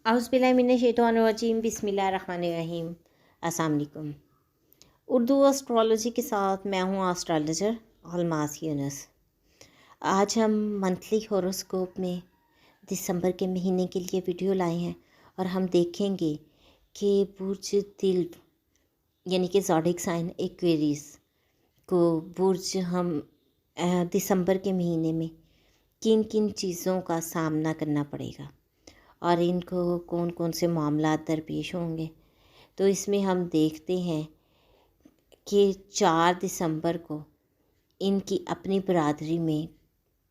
औज़ुबिल्लाहिमिनश्शैतानिर्रजीम बिस्मिल्लाहिर्रहमानिर्रहीम। अस्सलाम वालेकुम। उर्दू एस्ट्रोलॉजी के साथ मैं हूँ एस्ट्रोलॉजर अलमास यूनुस। आज हम मंथली हॉरोस्कोप में दिसंबर के महीने के लिए वीडियो लाए हैं और हम देखेंगे कि बुर्ज तिल्ब यानी कि ज़ोडिक साइन एक्वेरियस को बुर्ज हम दिसंबर के महीने में किन किन चीज़ों का सामना करना पड़ेगा और इनको कौन कौन से मामला दरपेश होंगे। तो इसमें हम देखते हैं कि 4 दिसंबर को इनकी अपनी बरादरी में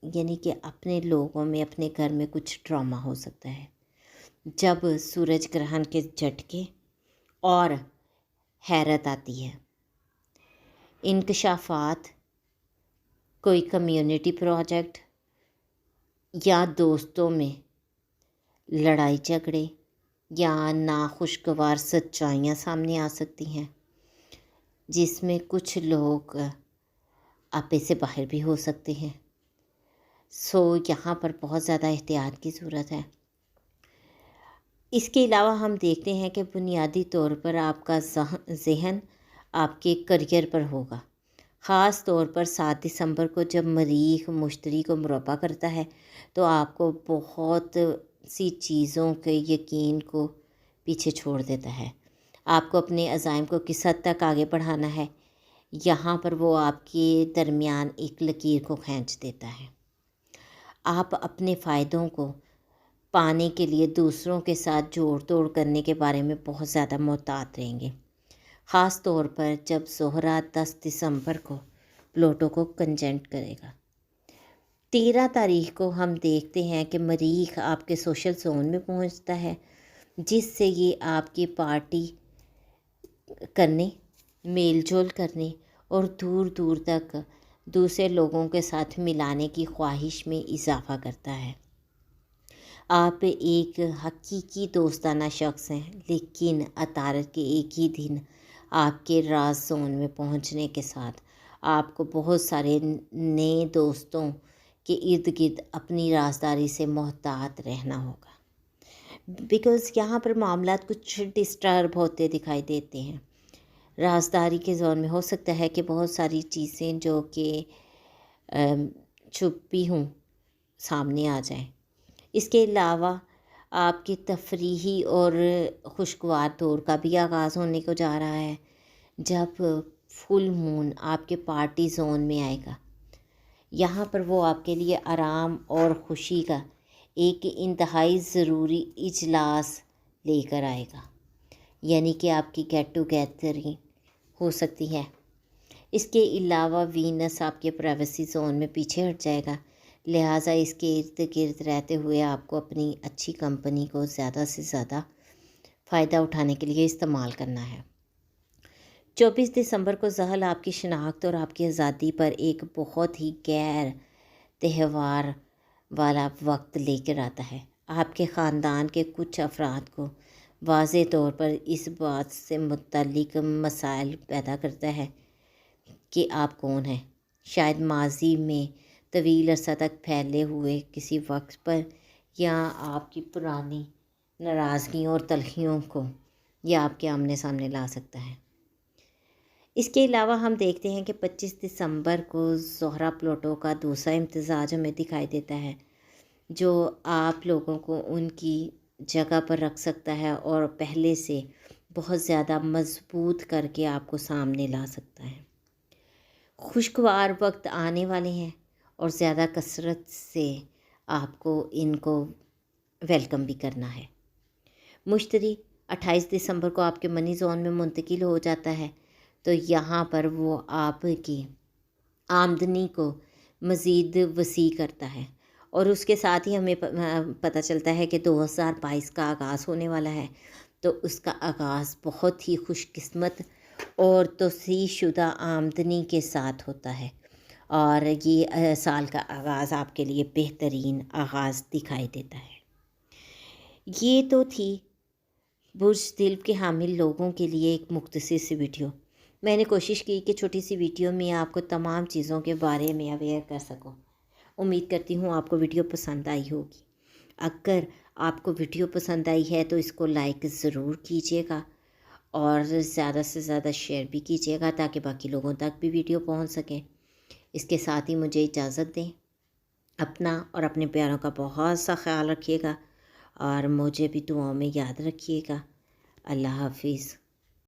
यानी कि अपने लोगों में अपने घर में कुछ ड्रामा हो सकता है जब सूरज ग्रहण के झटके और हैरत आती है। इंकशाफात, कोई कम्युनिटी प्रोजेक्ट या दोस्तों में लड़ाई झगड़े या नाखुशगवार सच्चाइयाँ सामने आ सकती हैं जिसमें कुछ लोग आपे से बाहर भी हो सकते हैं। यहाँ पर बहुत ज़्यादा एहतियात की ज़रूरत है। इसके अलावा हम देखते हैं कि बुनियादी तौर पर आपका ज़हन आपके करियर पर होगा। ख़ास तौर पर 7 दिसंबर को जब मरीख मुश्तरी को मुरब्बा करता है तो आपको बहुत सी चीज़ों के यकीन को पीछे छोड़ देता है। आपको अपने अज़ाइम को किस हद तक आगे बढ़ाना है, यहाँ पर वो आपके दरमियान एक लकीर को खींच देता है। आप अपने फ़ायदों को पाने के लिए दूसरों के साथ जोड़ तोड़ करने के बारे में बहुत ज़्यादा मोहतात रहेंगे। ख़ास तौर पर जब ज़ोहरा 10 दिसंबर को प्लूटो को कंजंक्ट करेगा। 13 तारीख को हम देखते हैं कि मरीख आपके सोशल जोन में पहुंचता है जिससे ये आपकी पार्टी करने, मेल जोल करने और दूर दूर तक दूसरे लोगों के साथ मिलाने की ख्वाहिश में इजाफ़ा करता है। आप एक हकीकी दोस्ताना शख्स हैं, लेकिन अतारत के एक ही दिन आपके राज जोन में पहुंचने के साथ आपको बहुत सारे नए दोस्तों के इर्द गिर्द अपनी राजदारी से मोहतात रहना होगा। बिकॉज़ यहाँ पर मामला कुछ डिस्टर्ब होते दिखाई देते हैं। राजदारी के जोन में हो सकता है कि बहुत सारी चीज़ें जो कि छुपी हों सामने आ जाएं। इसके अलावा आपकी तफरीही और खुशगवार दौर का भी आगाज़ होने को जा रहा है जब फुल मून आपके पार्टी जोन में आएगा। यहाँ पर वो आपके लिए आराम और ख़ुशी का एक इंतहाई ज़रूरी इजलास लेकर आएगा, यानी कि आपकी गेट टुगेदरिंग हो सकती है। इसके अलावा वीनस आपके प्राइवेसी जोन में पीछे हट जाएगा, लिहाजा इसके इर्द गिर्द रहते हुए आपको अपनी अच्छी कंपनी को ज़्यादा से ज़्यादा फ़ायदा उठाने के लिए इस्तेमाल करना है। 24 दिसंबर को ज़हल आपकी शनाख्त और आपकी आज़ादी पर एक बहुत ही गैर त्यौहार वाला वक्त लेकर आता है। आपके ख़ानदान के कुछ अफराद को वाज़े तौर पर इस बात से मुतल्लिक मसाइल पैदा करता है कि आप कौन हैं। शायद माजी में तवील अरसा तक फैले हुए किसी वक्त पर या आपकी पुरानी नाराज़गियों और तलखियों को यह आपके आमने सामने ला सकता है। इसके अलावा हम देखते हैं कि 25 दिसंबर को ज़ोहरा प्लूटो का दूसरा इम्तिज़ाज हमें दिखाई देता है जो आप लोगों को उनकी जगह पर रख सकता है और पहले से बहुत ज़्यादा मजबूत करके आपको सामने ला सकता है। खुशगवार वक्त आने वाले हैं और ज़्यादा कसरत से आपको इनको वेलकम भी करना है। मुश्तरी 28 दिसंबर को आपके मनी जोन में मुंतकिल हो जाता है, तो यहाँ पर वो आपकी आमदनी को मज़ीद वसी करता है और उसके साथ ही हमें पता चलता है कि 2022 का आगाज़ होने वाला है। तो उसका आगाज़ बहुत ही खुशकिस्मत और तोसीशुदा आमदनी के साथ होता है और ये साल का आगाज़ आपके लिए बेहतरीन आगाज़ दिखाई देता है। ये तो थी बुर्ज तिल्ब के हामिल लोगों के लिए एक मुख्तसर सी वीडियो। मैंने कोशिश की कि छोटी सी वीडियो में आपको तमाम चीज़ों के बारे में अवेयर कर सकूं। उम्मीद करती हूँ आपको वीडियो पसंद आई होगी। अगर آپ کو ویڈیو پسند آئی ہے تو اس کو لائک ضرور کیجیے گا، اور زیادہ سے زیادہ شیئر بھی کیجیے گا تاکہ باقی لوگوں تک بھی ویڈیو پہنچ سکیں۔ اس کے ساتھ ہی مجھے اجازت دیں، اپنا اور اپنے پیاروں کا بہت سا خیال رکھیے گا، اور مجھے بھی دعاؤں میں یاد رکھیے گا۔ اللہ حافظ۔